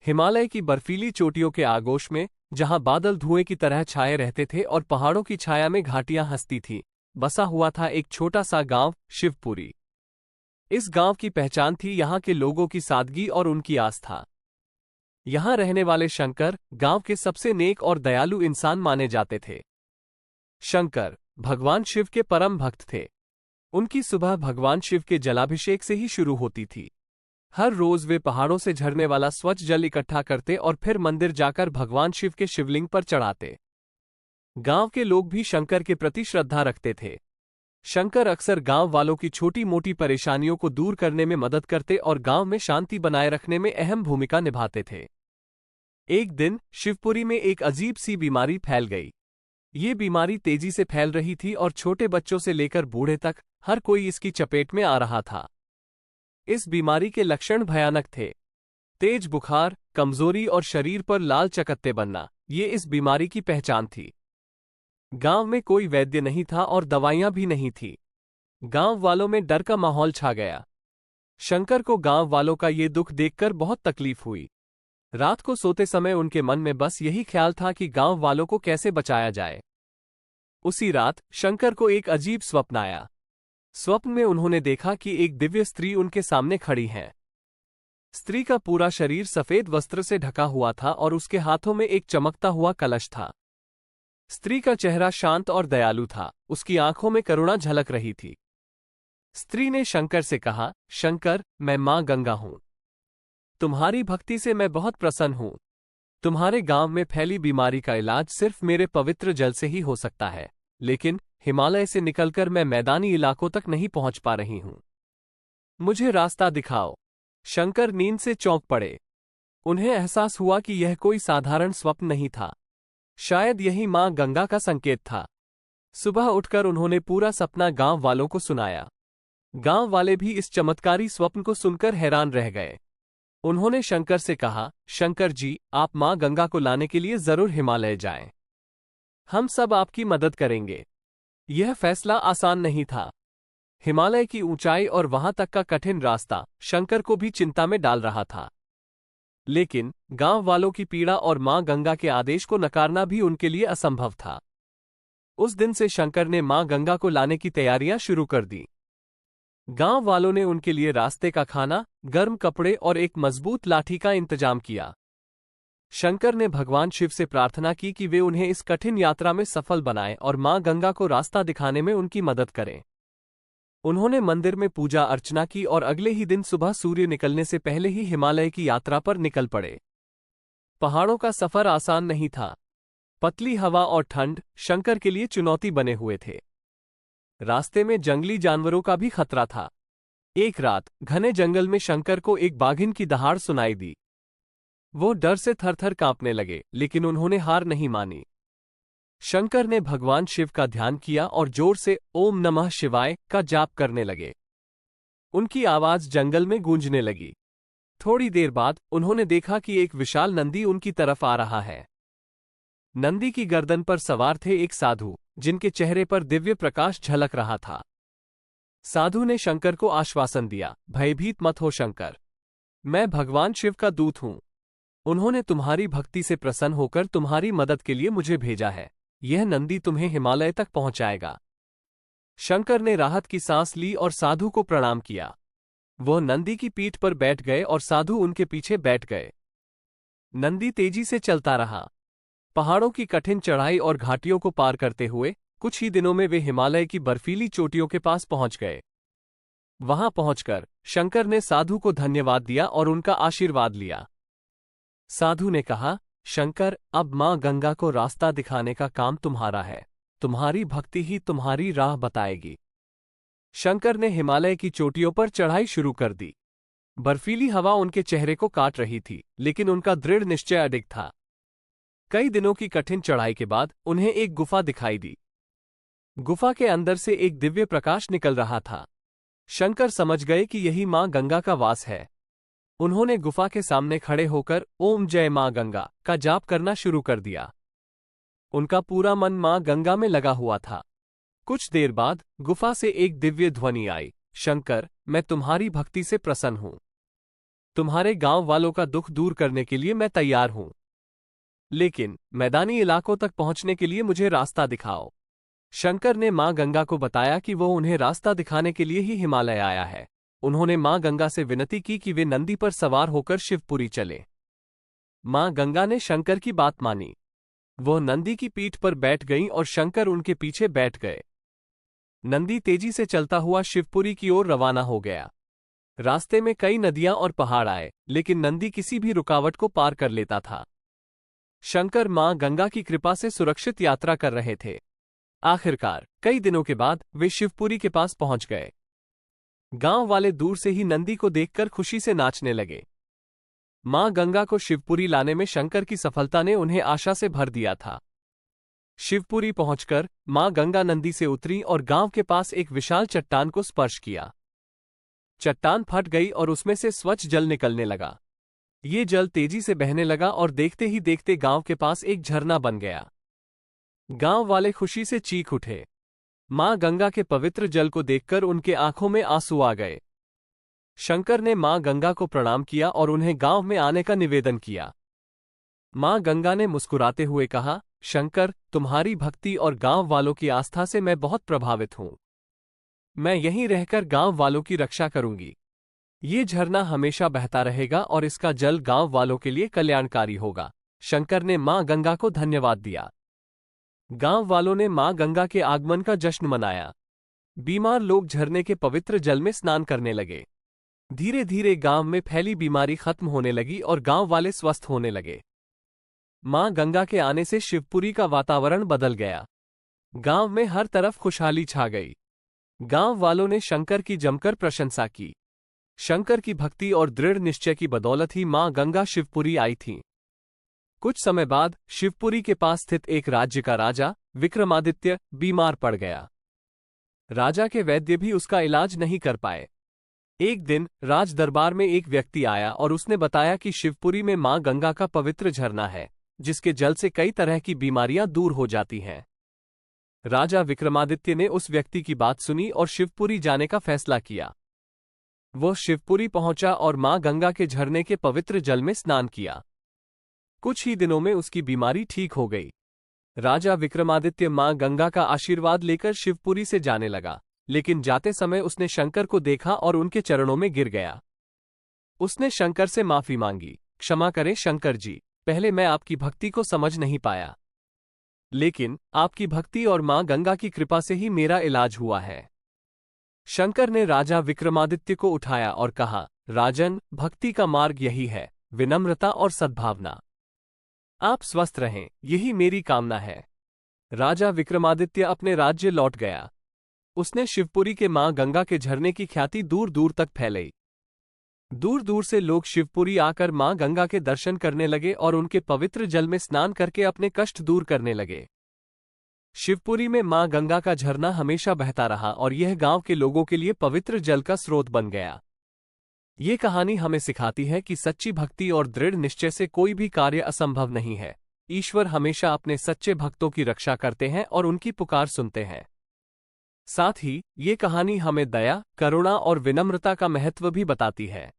हिमालय की बर्फीली चोटियों के आगोश में, जहां बादल धुएं की तरह छाए रहते थे और पहाड़ों की छाया में घाटियां हंसती थीं, बसा हुआ था एक छोटा सा गांव, शिवपुरी। इस गांव की पहचान थी यहां के लोगों की सादगी और उनकी आस्था। यहां रहने वाले शंकर गांव के सबसे नेक और दयालु इंसान माने जाते थे। शंकर भगवान शिव के परम भक्त थे। उनकी सुबह भगवान शिव के जलाभिषेक से ही शुरू होती थी। हर रोज वे पहाड़ों से झरने वाला स्वच्छ जल इकट्ठा करते और फिर मंदिर जाकर भगवान शिव के शिवलिंग पर चढ़ाते। गांव के लोग भी शंकर के प्रति श्रद्धा रखते थे। शंकर अक्सर गांव वालों की छोटी मोटी परेशानियों को दूर करने में मदद करते और गांव में शांति बनाए रखने में अहम भूमिका निभाते थे। एक दिन शिवपुरी में एक अजीब सी बीमारी फैल गई। ये बीमारी तेजी से फैल रही थी और छोटे बच्चों से लेकर बूढ़े तक हर कोई इसकी चपेट में आ रहा था। इस बीमारी के लक्षण भयानक थे। तेज बुखार, कमजोरी और शरीर पर लाल चकत्ते बनना, ये इस बीमारी की पहचान थी। गांव में कोई वैद्य नहीं था और दवाइयां भी नहीं थी। गांव वालों में डर का माहौल छा गया। शंकर को गांव वालों का ये दुख देखकर बहुत तकलीफ हुई। रात को सोते समय उनके मन में बस यही ख्याल था कि गांव वालों को कैसे बचाया जाए। उसी रात शंकर को एक अजीब स्वप्न आया। स्वप्न में उन्होंने देखा कि एक दिव्य स्त्री उनके सामने खड़ी है। स्त्री का पूरा शरीर सफेद वस्त्र से ढका हुआ था और उसके हाथों में एक चमकता हुआ कलश था। स्त्री का चेहरा शांत और दयालु था, उसकी आंखों में करुणा झलक रही थी। स्त्री ने शंकर से कहा, शंकर, मैं मां गंगा हूं। तुम्हारी भक्ति से मैं बहुत प्रसन्न हूं। तुम्हारे गांव में फैली बीमारी का इलाज सिर्फ मेरे पवित्र जल से ही हो सकता है, लेकिन हिमालय से निकलकर मैं मैदानी इलाकों तक नहीं पहुंच पा रही हूं। मुझे रास्ता दिखाओ। शंकर नींद से चौंक पड़े। उन्हें एहसास हुआ कि यह कोई साधारण स्वप्न नहीं था। शायद यही मां गंगा का संकेत था। सुबह उठकर उन्होंने पूरा सपना गांव वालों को सुनाया। गांव वाले भी इस चमत्कारी स्वप्न को सुनकर हैरान रह गए। उन्होंने शंकर से कहा, शंकर जी, आप मां गंगा को लाने के लिए जरूर हिमालय जाएं। हम सब आपकी मदद करेंगे। यह फैसला आसान नहीं था। हिमालय की ऊंचाई और वहां तक का कठिन रास्ता शंकर को भी चिंता में डाल रहा था। लेकिन गांव वालों की पीड़ा और मां गंगा के आदेश को नकारना भी उनके लिए असंभव था। उस दिन से शंकर ने मां गंगा को लाने की तैयारियां शुरू कर दी। गांव वालों ने उनके लिए रास्ते का खाना, गर्म कपड़े और एक मजबूत लाठी का इंतजाम किया। शंकर ने भगवान शिव से प्रार्थना की कि वे उन्हें इस कठिन यात्रा में सफल बनाएं और मां गंगा को रास्ता दिखाने में उनकी मदद करें। उन्होंने मंदिर में पूजा अर्चना की और अगले ही दिन सुबह सूर्य निकलने से पहले ही हिमालय की यात्रा पर निकल पड़े। पहाड़ों का सफर आसान नहीं था। पतली हवा और ठंड शंकर के लिए चुनौती बने हुए थे। रास्ते में जंगली जानवरों का भी खतरा था। एक रात घने जंगल में शंकर को एक बाघिन की दहाड़ सुनाई दी। वो डर से थरथर कांपने लगे, लेकिन उन्होंने हार नहीं मानी। शंकर ने भगवान शिव का ध्यान किया और जोर से ओम नमः शिवाय का जाप करने लगे। उनकी आवाज जंगल में गूंजने लगी। थोड़ी देर बाद उन्होंने देखा कि एक विशाल नंदी उनकी तरफ आ रहा है। नंदी की गर्दन पर सवार थे एक साधु, जिनके चेहरे पर दिव्य प्रकाश झलक रहा था। साधु ने शंकर को आश्वासन दिया, भयभीत मत हो शंकर, मैं भगवान शिव का दूत हूं। उन्होंने तुम्हारी भक्ति से प्रसन्न होकर तुम्हारी मदद के लिए मुझे भेजा है। यह नंदी तुम्हें हिमालय तक पहुंचाएगा। शंकर ने राहत की सांस ली और साधु को प्रणाम किया। वह नंदी की पीठ पर बैठ गए और साधु उनके पीछे बैठ गए। नंदी तेजी से चलता रहा। पहाड़ों की कठिन चढ़ाई और घाटियों को पार करते हुए कुछ ही दिनों में वे हिमालय की बर्फीली चोटियों के पास पहुंच गए। वहां पहुंचकर शंकर ने साधु को धन्यवाद दिया और उनका आशीर्वाद लिया। साधु ने कहा, शंकर, अब मां गंगा को रास्ता दिखाने का काम तुम्हारा है। तुम्हारी भक्ति ही तुम्हारी राह बताएगी। शंकर ने हिमालय की चोटियों पर चढ़ाई शुरू कर दी। बर्फीली हवा उनके चेहरे को काट रही थी, लेकिन उनका दृढ़ निश्चय अडिग था। कई दिनों की कठिन चढ़ाई के बाद उन्हें एक गुफा दिखाई दी। गुफा के अंदर से एक दिव्य प्रकाश निकल रहा था। शंकर समझ गए कि यही मां गंगा का वास है। उन्होंने गुफा के सामने खड़े होकर ओम जय मां गंगा का जाप करना शुरू कर दिया। उनका पूरा मन मां गंगा में लगा हुआ था। कुछ देर बाद गुफा से एक दिव्य ध्वनि आई, शंकर, मैं तुम्हारी भक्ति से प्रसन्न हूं। तुम्हारे गांव वालों का दुख दूर करने के लिए मैं तैयार हूं, लेकिन मैदानी इलाकों तक पहुंचने के लिए मुझे रास्ता दिखाओ। शंकर ने मां गंगा को बताया कि वो उन्हें रास्ता दिखाने के लिए ही हिमालय आया है। उन्होंने मां गंगा से विनती की कि वे नंदी पर सवार होकर शिवपुरी चले। मां गंगा ने शंकर की बात मानी। वह नंदी की पीठ पर बैठ गईं और शंकर उनके पीछे बैठ गए। नंदी तेजी से चलता हुआ शिवपुरी की ओर रवाना हो गया। रास्ते में कई नदियां और पहाड़ आए, लेकिन नंदी किसी भी रुकावट को पार कर लेता था। शंकर मां गंगा की कृपा से सुरक्षित यात्रा कर रहे थे। आखिरकार कई दिनों के बाद वे शिवपुरी के पास पहुंच गए। गांव वाले दूर से ही नंदी को देखकर खुशी से नाचने लगे। मां गंगा को शिवपुरी लाने में शंकर की सफलता ने उन्हें आशा से भर दिया था। शिवपुरी पहुंचकर मां गंगा नंदी से उतरी और गांव के पास एक विशाल चट्टान को स्पर्श किया। चट्टान फट गई और उसमें से स्वच्छ जल निकलने लगा। ये जल तेजी से बहने लगा और देखते ही देखते गांव के पास एक झरना बन गया। गांव वाले खुशी से चीख उठे। मां गंगा के पवित्र जल को देखकर उनके आंखों में आंसू आ गए। शंकर ने मां गंगा को प्रणाम किया और उन्हें गांव में आने का निवेदन किया। मां गंगा ने मुस्कुराते हुए कहा, शंकर, तुम्हारी भक्ति और गांव वालों की आस्था से मैं बहुत प्रभावित हूं। मैं यहीं रहकर गांव वालों की रक्षा करूंगी। ये झरना हमेशा बहता रहेगा और इसका जल गांव वालों के लिए कल्याणकारी होगा। शंकर ने मां गंगा को धन्यवाद दिया। गांव वालों ने मां गंगा के आगमन का जश्न मनाया। बीमार लोग झरने के पवित्र जल में स्नान करने लगे। धीरे धीरे गांव में फैली बीमारी खत्म होने लगी और गांव वाले स्वस्थ होने लगे। मां गंगा के आने से शिवपुरी का वातावरण बदल गया। गांव में हर तरफ खुशहाली छा गई। गांव वालों ने शंकर की जमकर प्रशंसा की। शंकर की भक्ति और दृढ़ निश्चय की बदौलत ही मां गंगा शिवपुरी आई थीं। कुछ समय बाद शिवपुरी के पास स्थित एक राज्य का राजा विक्रमादित्य बीमार पड़ गया। राजा के वैद्य भी उसका इलाज नहीं कर पाए। एक दिन राज दरबार में एक व्यक्ति आया और उसने बताया कि शिवपुरी में मां गंगा का पवित्र झरना है, जिसके जल से कई तरह की बीमारियां दूर हो जाती हैं। राजा विक्रमादित्य ने उस व्यक्ति की बात सुनी और शिवपुरी जाने का फैसला किया। वह शिवपुरी पहुंचा और मां गंगा के झरने के पवित्र जल में स्नान किया। कुछ ही दिनों में उसकी बीमारी ठीक हो गई। राजा विक्रमादित्य मां गंगा का आशीर्वाद लेकर शिवपुरी से जाने लगा, लेकिन जाते समय उसने शंकर को देखा और उनके चरणों में गिर गया। उसने शंकर से माफी मांगी। क्षमा करें शंकर जी, पहले मैं आपकी भक्ति को समझ नहीं पाया, लेकिन आपकी भक्ति और मां गंगा की कृपा से ही मेरा इलाज हुआ है। शंकर ने राजा विक्रमादित्य को उठाया और कहा, राजन, भक्ति का मार्ग यही है, विनम्रता और सद्भावना। आप स्वस्थ रहें, यही मेरी कामना है। राजा विक्रमादित्य अपने राज्य लौट गया। उसने शिवपुरी के मां गंगा के झरने की ख्याति दूर दूर तक फैलाई। दूर दूर से लोग शिवपुरी आकर मां गंगा के दर्शन करने लगे और उनके पवित्र जल में स्नान करके अपने कष्ट दूर करने लगे। शिवपुरी में मां गंगा का झरना हमेशा बहता रहा और यह गांव के लोगों के लिए पवित्र जल का स्रोत बन गया। ये कहानी हमें सिखाती है कि सच्ची भक्ति और दृढ़ निश्चय से कोई भी कार्य असंभव नहीं है। ईश्वर हमेशा अपने सच्चे भक्तों की रक्षा करते हैं और उनकी पुकार सुनते हैं। साथ ही ये कहानी हमें दया, करुणा और विनम्रता का महत्व भी बताती है।